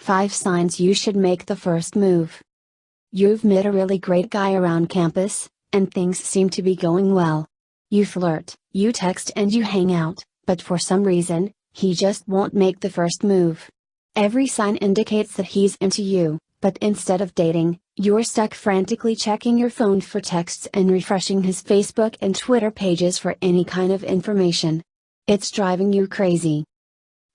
5 signs you should make the first move. You've met a really great guy around campus, and things seem to be going well. You flirt, you text and you hang out, but for some reason, he just won't make the first move. Every sign indicates that he's into you, but instead of dating, you're stuck frantically checking your phone for texts and refreshing his Facebook and Twitter pages for any kind of information. It's driving you crazy.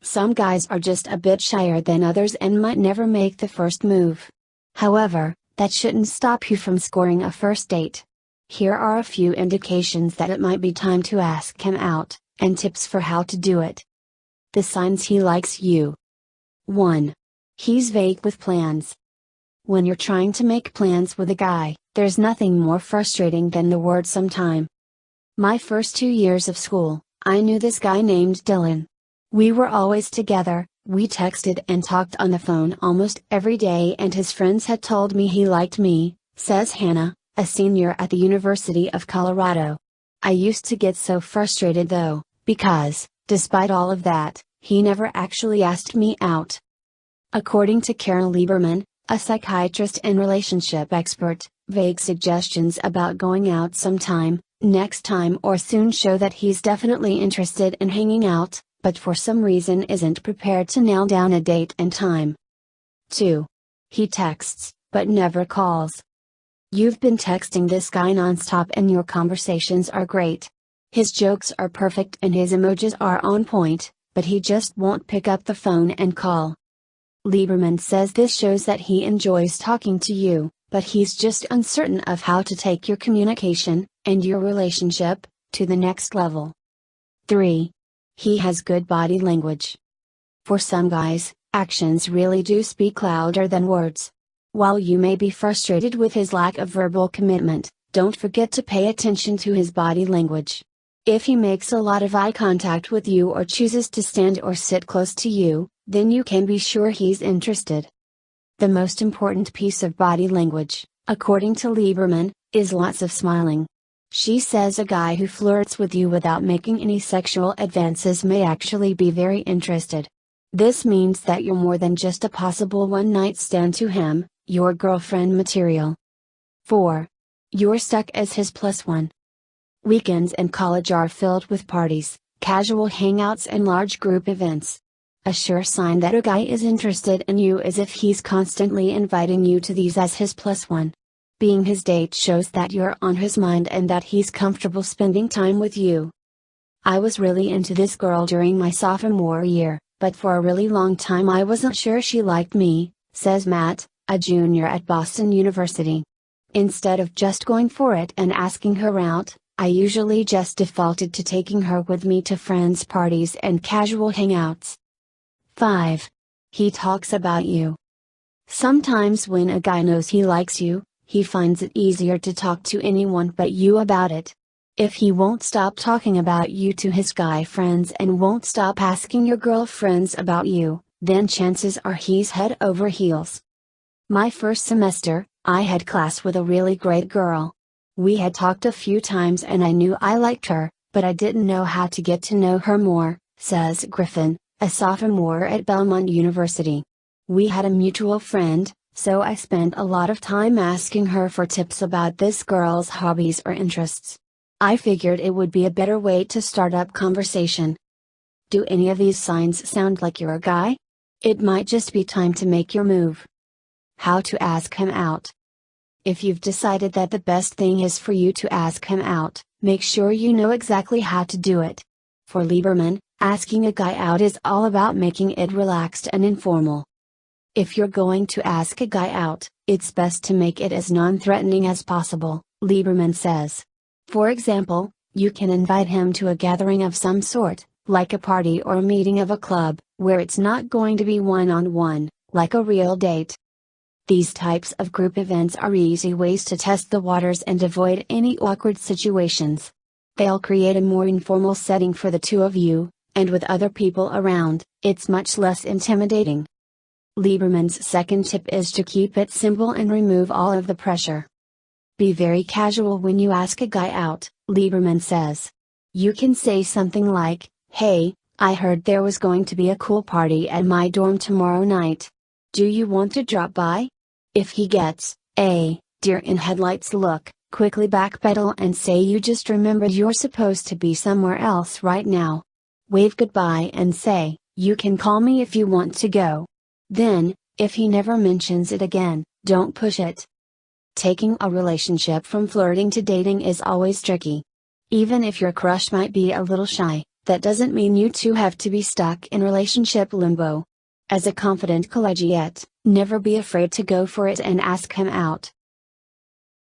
Some guys are just a bit shyer than others and might never make the first move. However, that shouldn't stop you from scoring a first date. Here are a few indications that it might be time to ask him out, and tips for how to do it. The signs he likes you. 1. He's vague with plans. When you're trying to make plans with a guy, there's nothing more frustrating than the word sometime. My first 2 years of school, I knew this guy named Dylan. We were always together, we texted and talked on the phone almost every day, and his friends had told me he liked me, says Hannah, a senior at the University of Colorado. I used to get so frustrated though, because, despite all of that, he never actually asked me out. According to Karen Lieberman, a psychiatrist and relationship expert, vague suggestions about going out sometime, next time or soon show that he's definitely interested in hanging out, but for some reason isn't prepared to nail down a date and time. 2. He texts, but never calls. You've been texting this guy nonstop and your conversations are great. His jokes are perfect and his emojis are on point, but he just won't pick up the phone and call. Lieberman says this shows that he enjoys talking to you, but he's just uncertain of how to take your communication, and your relationship, to the next level. 3. He has good body language. For some guys, actions really do speak louder than words. While you may be frustrated with his lack of verbal commitment, don't forget to pay attention to his body language. If he makes a lot of eye contact with you or chooses to stand or sit close to you, then you can be sure he's interested. The most important piece of body language, according to Lieberman, is lots of smiling. She says a guy who flirts with you without making any sexual advances may actually be very interested. This means that you're more than just a possible one-night stand to him, you're girlfriend material. 4. You're stuck as his plus one. Weekends and college are filled with parties, casual hangouts and large group events. A sure sign that a guy is interested in you is if he's constantly inviting you to these as his plus one. Being his date shows that you're on his mind and that he's comfortable spending time with you. I was really into this girl during my sophomore year, but for a really long time I wasn't sure she liked me, says Matt, a junior at Boston University. Instead of just going for it and asking her out, I usually just defaulted to taking her with me to friends' parties and casual hangouts. 5. He talks about you. Sometimes when a guy knows he likes you, he finds it easier to talk to anyone but you about it. If he won't stop talking about you to his guy friends and won't stop asking your girlfriends about you, then chances are he's head over heels. My first semester, I had class with a really great girl. We had talked a few times and I knew I liked her, but I didn't know how to get to know her more, says Griffin, a sophomore at Belmont University. We had a mutual friend, so I spent a lot of time asking her for tips about this girl's hobbies or interests. I figured it would be a better way to start up conversation. Do any of these signs sound like you're a guy? It might just be time to make your move. How to ask him out. If you've decided that the best thing is for you to ask him out, make sure you know exactly how to do it. For Lieberman, asking a guy out is all about making it relaxed and informal. If you're going to ask a guy out, it's best to make it as non-threatening as possible, Lieberman says. For example, you can invite him to a gathering of some sort, like a party or a meeting of a club, where it's not going to be one-on-one, like a real date. These types of group events are easy ways to test the waters and avoid any awkward situations. They'll create a more informal setting for the two of you, and with other people around, it's much less intimidating. Lieberman's second tip is to keep it simple and remove all of the pressure. Be very casual when you ask a guy out, Lieberman says. You can say something like, "Hey, I heard there was going to be a cool party at my dorm tomorrow night. Do you want to drop by? If he gets a deer in headlights look, quickly backpedal and say you just remembered you're supposed to be somewhere else right now. Wave goodbye and say, you can call me if you want to go. Then, if he never mentions it again, don't push it. Taking a relationship from flirting to dating is always tricky. Even if your crush might be a little shy, that doesn't mean you two have to be stuck in relationship limbo. As a confident collegiate, never be afraid to go for it and ask him out.